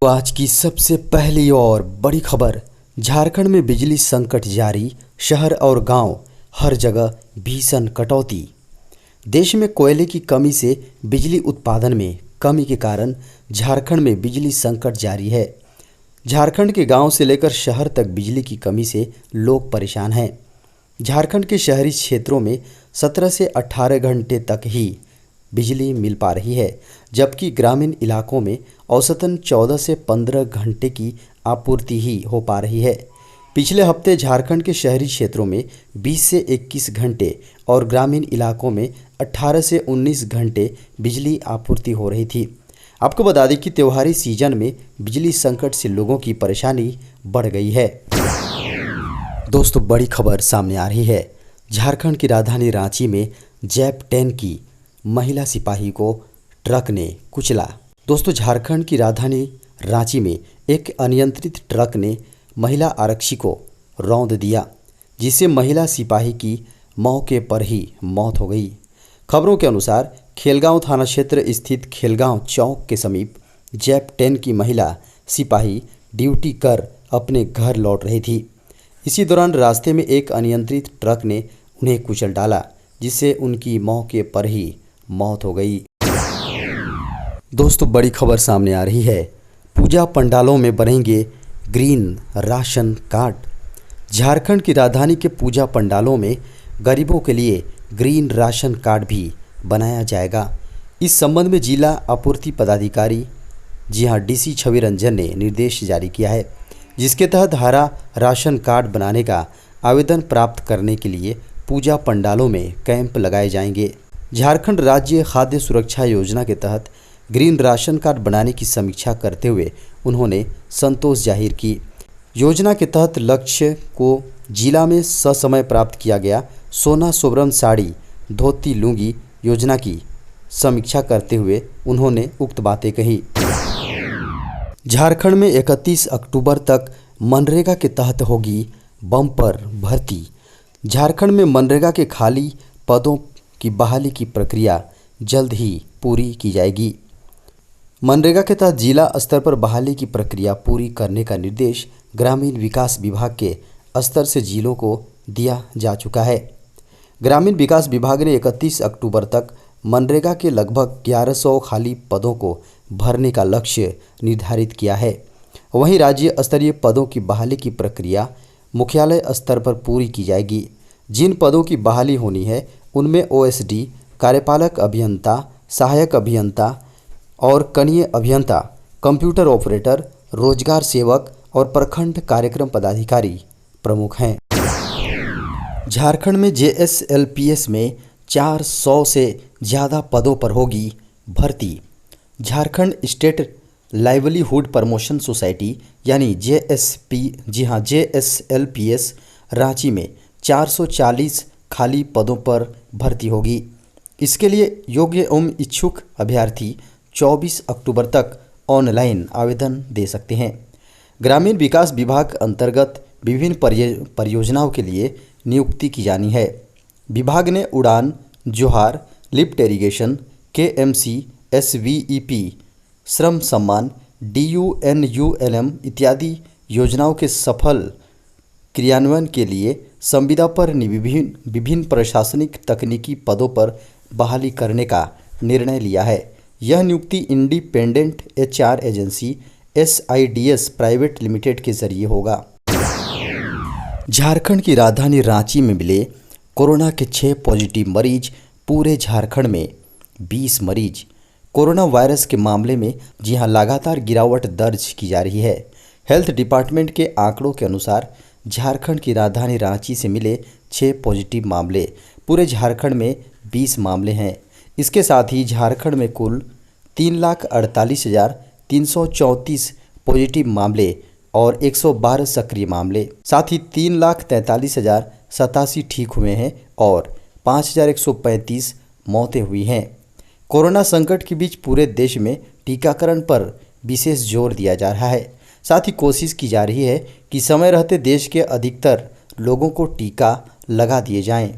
तो आज की सबसे पहली और बड़ी खबर, झारखंड में बिजली संकट जारी, शहर और गांव हर जगह भीषण कटौती। देश में कोयले की कमी से बिजली उत्पादन में कमी के कारण झारखंड में बिजली संकट जारी है। झारखंड के गांव से लेकर शहर तक बिजली की कमी से लोग परेशान हैं। झारखंड के शहरी क्षेत्रों में 17 से 18 घंटे तक ही बिजली मिल पा रही है, जबकि ग्रामीण इलाकों में औसतन 14 से 15 घंटे की आपूर्ति ही हो पा रही है। पिछले हफ्ते झारखंड के शहरी क्षेत्रों में 20 से 21 घंटे और ग्रामीण इलाकों में 18 से 19 घंटे बिजली आपूर्ति हो रही थी। आपको बता दें कि त्योहारी सीजन में बिजली संकट से लोगों की परेशानी बढ़ गई है। दोस्तों, बड़ी खबर सामने आ रही है। झारखंड की राजधानी रांची में जैप 10 की महिला सिपाही को ट्रक ने कुचला। दोस्तों, झारखंड की राजधानी रांची में एक अनियंत्रित ट्रक ने महिला आरक्षी को रौंद दिया, जिससे महिला सिपाही की मौके पर ही मौत हो गई। खबरों के अनुसार खेलगांव थाना क्षेत्र स्थित खेलगांव चौक के समीप जैप 10 की महिला सिपाही ड्यूटी कर अपने घर लौट रही थी। इसी दौरान रास्ते में एक अनियंत्रित ट्रक ने उन्हें कुचल डाला, जिससे उनकी मौके पर ही मौत हो गई। दोस्तों, बड़ी खबर सामने आ रही है। पूजा पंडालों में बनेंगे ग्रीन राशन कार्ड। झारखंड की राजधानी के पूजा पंडालों में गरीबों के लिए ग्रीन राशन कार्ड भी बनाया जाएगा। इस संबंध में जिला आपूर्ति पदाधिकारी डीसी छवि रंजन ने निर्देश जारी किया है, जिसके तहत हरा राशन कार्ड बनाने का आवेदन प्राप्त करने के लिए पूजा पंडालों में कैंप लगाए जाएंगे। झारखंड राज्य खाद्य सुरक्षा योजना के तहत ग्रीन राशन कार्ड बनाने की समीक्षा करते हुए उन्होंने संतोष जाहिर की। योजना के तहत लक्ष्य को जिला में ससमय प्राप्त किया गया। सोना सोबरम साड़ी धोती लुंगी योजना की समीक्षा करते हुए उन्होंने उक्त बातें कही। झारखंड में 31 अक्टूबर तक मनरेगा के तहत होगी बम्पर भर्ती। झारखंड में मनरेगा के खाली पदों की बहाली की प्रक्रिया जल्द ही पूरी की जाएगी। मनरेगा के तहत जिला स्तर पर बहाली की प्रक्रिया पूरी करने का निर्देश ग्रामीण विकास विभाग के स्तर से जिलों को दिया जा चुका है। ग्रामीण विकास विभाग ने 31 अक्टूबर तक मनरेगा के लगभग 1100 खाली पदों को भरने का लक्ष्य निर्धारित किया है। वहीं राज्य स्तरीय पदों की बहाली की प्रक्रिया मुख्यालय स्तर पर पूरी की जाएगी। जिन पदों की बहाली होनी है उनमें ओएसडी, कार्यपालक अभियंता, सहायक अभियंता और कनीय अभियंता, कंप्यूटर ऑपरेटर, रोजगार सेवक और प्रखंड कार्यक्रम पदाधिकारी प्रमुख हैं। झारखंड में जेएसएलपीएस में 400 से ज़्यादा पदों पर होगी भर्ती। Jharkhand state livelihood promotion society यानी जेएसएलपीएस रांची में 440 खाली पदों पर भर्ती होगी। इसके लिए योग्य एवं इच्छुक अभ्यर्थी 24 अक्टूबर तक ऑनलाइन आवेदन दे सकते हैं। ग्रामीण विकास विभाग अंतर्गत विभिन्न परियोजनाओं के लिए नियुक्ति की जानी है। विभाग ने उड़ान, जोहार, लिफ्ट इरिगेशन, केएमसी, एसवीईपी, श्रम सम्मान, डीयूएनयूएलएम इत्यादि योजनाओं के सफल क्रियान्वयन के लिए संविदा पर विभिन्न प्रशासनिक तकनीकी पदों पर बहाली करने का निर्णय लिया है। यह नियुक्ति independent HR agency SIDS private limited के जरिए होगा। झारखंड की राजधानी रांची में मिले कोरोना के 6 पॉजिटिव मरीज। पूरे झारखंड में 20 मरीज कोरोना वायरस के मामले में लगातार गिरावट दर्ज की जा रही है। हेल्थ डिपार्टमेंट के आंकड़ों के अनुसार झारखंड की राजधानी रांची से मिले 6 पॉजिटिव मामले। पूरे झारखंड में 20 मामले हैं। इसके साथ ही झारखंड में कुल 3,48,334 पॉजिटिव मामले और 112 सक्रिय मामले, साथ ही 3,43,087 ठीक हुए हैं और 5,135 मौतें हुई हैं। कोरोना संकट के बीच पूरे देश में टीकाकरण पर विशेष जोर दिया जा रहा है। साथ ही कोशिश की जा रही है कि समय रहते देश के अधिकतर लोगों को टीका लगा दिए जाएं।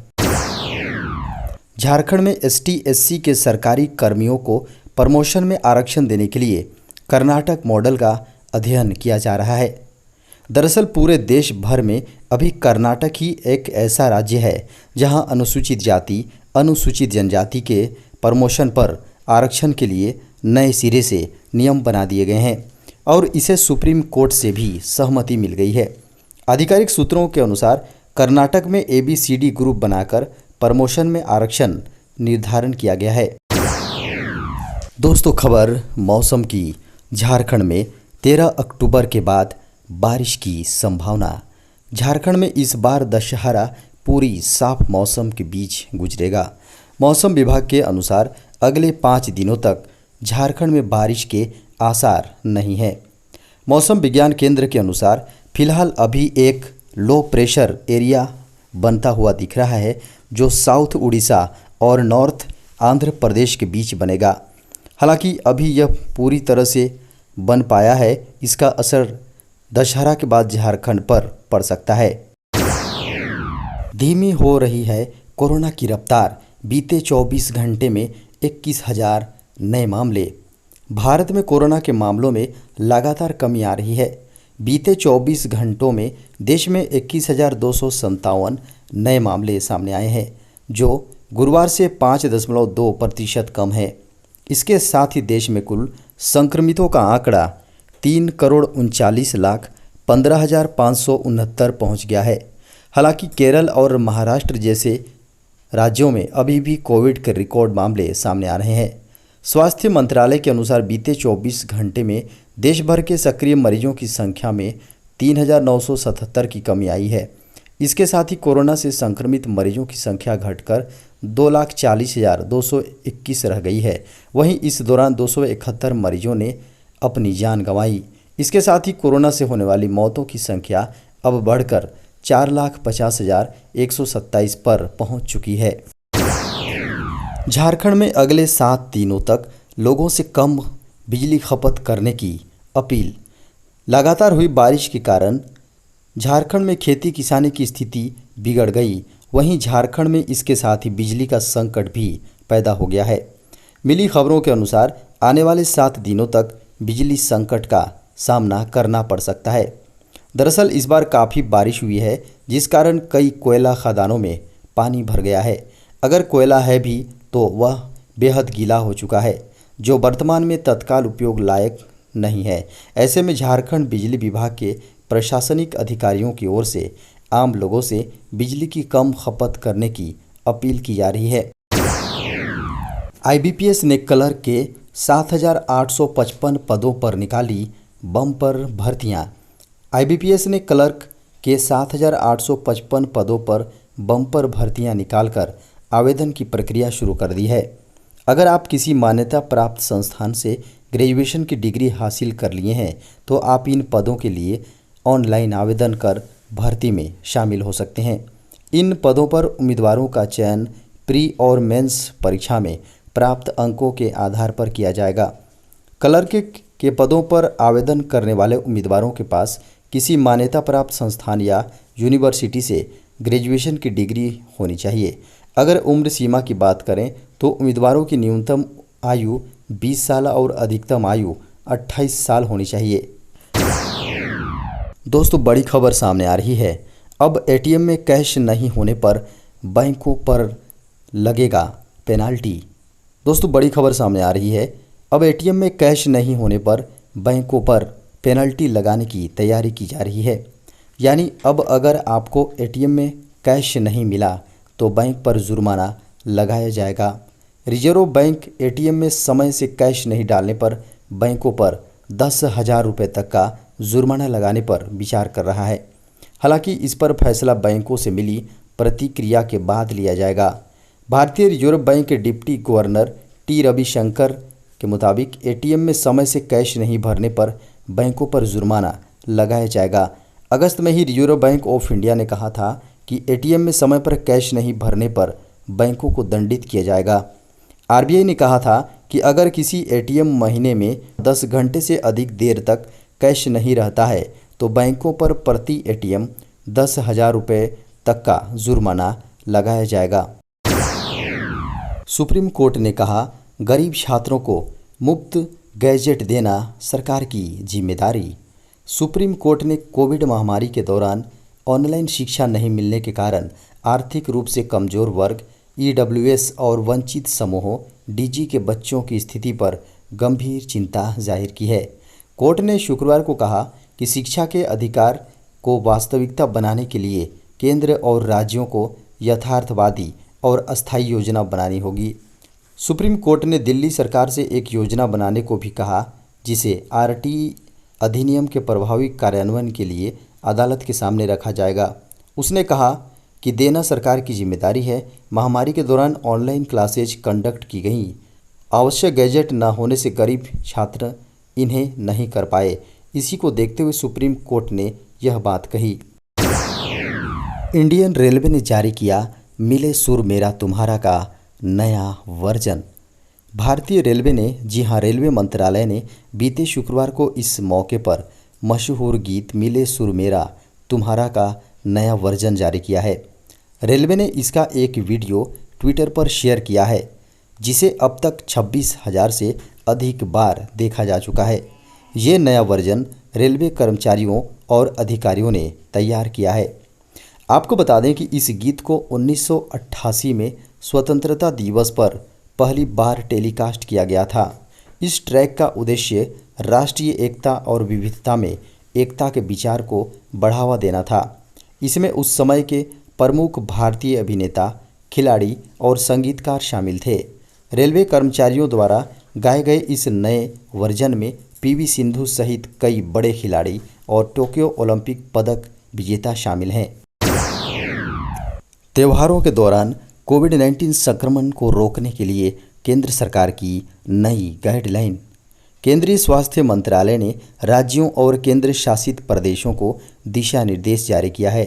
झारखंड में एसटी/एससी के सरकारी कर्मियों को प्रमोशन में आरक्षण देने के लिए कर्नाटक मॉडल का अध्ययन किया जा रहा है। दरअसल पूरे देश भर में अभी कर्नाटक ही एक ऐसा राज्य है जहां अनुसूचित जाति, अनुसूचित जनजाति के प्रमोशन पर आरक्षण के लिए नए सिरे से नियम बना दिए गए हैं और इसे सुप्रीम कोर्ट से भी सहमति मिल गई है। आधिकारिक सूत्रों के अनुसार कर्नाटक में ABCD ग्रुप बनाकर प्रमोशन में आरक्षण निर्धारण किया गया है। दोस्तों, खबर मौसम की। झारखंड में 13 अक्टूबर के बाद बारिश की संभावना। झारखंड में इस बार दशहरा पूरी साफ मौसम के बीच गुजरेगा। मौसम विभाग के अनुसार अगले 5 दिनों तक झारखंड में बारिश के आसार नहीं है। मौसम विज्ञान केंद्र के अनुसार फिलहाल अभी एक लो प्रेशर एरिया बनता हुआ दिख रहा है जो साउथ उड़ीसा और नॉर्थ आंध्र प्रदेश के बीच बनेगा। हालांकि अभी यह पूरी तरह से बन पाया है, इसका असर दशहरा के बाद झारखंड पर पड़ सकता है। धीमी हो रही है कोरोना की रफ्तार। बीते 24 घंटे में 21,000 नए मामले। भारत में कोरोना के मामलों में लगातार कमी आ रही है। बीते 24 घंटों में देश में 21,257 नए मामले सामने आए हैं, जो गुरुवार से 5.2% कम है। इसके साथ ही देश में कुल संक्रमितों का आंकड़ा 3,39,15,569 पहुंच गया है। हालांकि केरल और महाराष्ट्र जैसे राज्यों में अभी भी कोविड के रिकॉर्ड मामले सामने आ रहे हैं। स्वास्थ्य मंत्रालय के अनुसार बीते 24 घंटे में देश भर के सक्रिय मरीजों की संख्या में 3,977 की कमी आई है। इसके साथ ही कोरोना से संक्रमित मरीजों की संख्या घटकर 2,40,221 रह गई है। वहीं इस दौरान 271 मरीजों ने अपनी जान गंवाई। इसके साथ ही कोरोना से होने वाली मौतों की संख्या अब बढ़कर 4,50,127 पर पहुंच चुकी है। झारखंड में अगले 7 दिनों तक लोगों से कम बिजली खपत करने की अपील। लगातार हुई बारिश के कारण झारखंड में खेती किसानी की स्थिति बिगड़ गई। वहीं झारखंड में इसके साथ ही बिजली का संकट भी पैदा हो गया है। मिली खबरों के अनुसार आने वाले 7 दिनों तक बिजली संकट का सामना करना पड़ सकता है। दरअसल इस बार काफ़ी बारिश हुई है, जिस कारण कई कोयला खदानों में पानी भर गया है। अगर कोयला है भी तो वह बेहद गीला हो चुका है, जो वर्तमान में तत्काल उपयोग लायक नहीं है। ऐसे में झारखंड बिजली विभाग के प्रशासनिक अधिकारियों की ओर से आम लोगों से बिजली की कम खपत करने की अपील की जा रही है। IBPS ने क्लर्क के 7,855 पदों पर निकाली बम्पर भर्तियां। IBPS ने क्लर्क के 7,855 पदों पर बम्पर भर्तियां निकालकर आवेदन की प्रक्रिया शुरू कर दी है। अगर आप किसी मान्यता प्राप्त संस्थान से ग्रेजुएशन की डिग्री हासिल कर लिए हैं तो आप इन पदों के लिए ऑनलाइन आवेदन कर भर्ती में शामिल हो सकते हैं। इन पदों पर उम्मीदवारों का चयन प्री और मेंस परीक्षा में प्राप्त अंकों के आधार पर किया जाएगा। क्लर्क के पदों पर आवेदन करने वाले उम्मीदवारों के पास किसी मान्यता प्राप्त संस्थान या यूनिवर्सिटी से ग्रेजुएशन की डिग्री होनी चाहिए। अगर उम्र सीमा की बात करें तो उम्मीदवारों की न्यूनतम आयु 20 साल और अधिकतम आयु 28 साल होनी चाहिए। दोस्तों, बड़ी खबर सामने आ रही है। अब ATM में कैश नहीं होने पर बैंकों पर लगेगा पेनाल्टी। दोस्तों, बड़ी खबर सामने आ रही है। अब ATM में कैश नहीं होने पर बैंकों पर पेनल्टी लगाने की तैयारी की जा रही है। यानी अब अगर आपको ATM में कैश नहीं मिला तो बैंक पर जुर्माना लगाया जाएगा। रिजर्व बैंक ATM में समय से कैश नहीं डालने पर बैंकों पर 10,000 रुपये तक का जुर्माना लगाने पर विचार कर रहा है। हालांकि इस पर फैसला बैंकों से मिली प्रतिक्रिया के बाद लिया जाएगा। भारतीय रिजर्व बैंक के डिप्टी गवर्नर T रविशंकर के मुताबिक ATM में समय से कैश नहीं भरने पर बैंकों पर जुर्माना लगाया जाएगा। अगस्त में ही रिजर्व बैंक ऑफ इंडिया ने कहा था कि ATM में समय पर कैश नहीं भरने पर बैंकों को दंडित किया जाएगा। RBI ने कहा था कि अगर किसी ATM महीने में 10 घंटे से अधिक देर तक कैश नहीं रहता है तो बैंकों पर प्रति ATM 10,000 रुपये तक का जुर्माना लगाया जाएगा। सुप्रीम कोर्ट ने कहा, गरीब छात्रों को मुफ्त गैजेट देना सरकार की जिम्मेदारी। सुप्रीम कोर्ट ने कोविड महामारी के दौरान ऑनलाइन शिक्षा नहीं मिलने के कारण आर्थिक रूप से कमजोर वर्ग, ईडब्ल्यूएस और वंचित समूहों डीजी के बच्चों की स्थिति पर गंभीर चिंता जाहिर की है। कोर्ट ने शुक्रवार को कहा कि शिक्षा के अधिकार को वास्तविकता बनाने के लिए केंद्र और राज्यों को यथार्थवादी और अस्थायी योजना बनानी होगी। सुप्रीम कोर्ट ने दिल्ली सरकार से एक योजना बनाने को भी कहा जिसे आरटीई अधिनियम के प्रभावी कार्यान्वयन के लिए अदालत के सामने रखा जाएगा। उसने कहा कि देना सरकार की जिम्मेदारी है। महामारी के दौरान ऑनलाइन क्लासेज कंडक्ट की गईं। आवश्यक गैजेट न होने से गरीब छात्र इन्हें नहीं कर पाए। इसी को देखते हुए सुप्रीम कोर्ट ने यह बात कही। इंडियन रेलवे ने जारी किया मिले सुर मेरा तुम्हारा का नया वर्जन। भारतीय रेलवे ने, जी हां, रेलवे मंत्रालय ने बीते शुक्रवार को इस मौके पर मशहूर गीत मिले सुर मेरा तुम्हारा का नया वर्जन जारी किया है। रेलवे ने इसका एक वीडियो ट्विटर पर शेयर किया है जिसे अब तक 26,000 से अधिक बार देखा जा चुका है। ये नया वर्जन रेलवे कर्मचारियों और अधिकारियों ने तैयार किया है। आपको बता दें कि इस गीत को 1988 में स्वतंत्रता दिवस पर पहली बार टेलीकास्ट किया गया था। इस ट्रैक का उद्देश्य राष्ट्रीय एकता और विविधता में एकता के विचार को बढ़ावा देना था। इसमें उस समय के प्रमुख भारतीय अभिनेता, खिलाड़ी और संगीतकार शामिल थे। रेलवे कर्मचारियों द्वारा गाए गए इस नए वर्जन में पीवी सिंधु सहित कई बड़े खिलाड़ी और टोक्यो ओलंपिक पदक विजेता शामिल हैं। त्योहारों के दौरान कोविड-19 संक्रमण को रोकने के लिए केंद्र सरकार की नई गाइडलाइन। केंद्रीय स्वास्थ्य मंत्रालय ने राज्यों और केंद्र शासित प्रदेशों को दिशा निर्देश जारी किया है।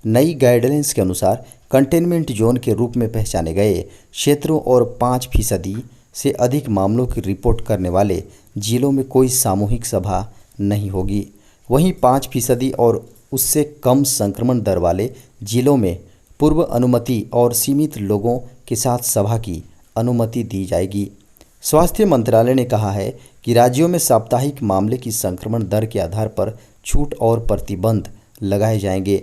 नई गाइडलाइंस के अनुसार कंटेनमेंट जोन के रूप में पहचाने गए क्षेत्रों और 5% से अधिक मामलों की रिपोर्ट करने वाले जिलों में कोई सामूहिक सभा नहीं होगी। वहीं 5% और उससे कम संक्रमण दर वाले जिलों में पूर्व अनुमति और सीमित लोगों के साथ सभा की अनुमति दी जाएगी। स्वास्थ्य मंत्रालय ने कहा है कि राज्यों में साप्ताहिक मामले की संक्रमण दर के आधार पर छूट और प्रतिबंध लगाए जाएंगे।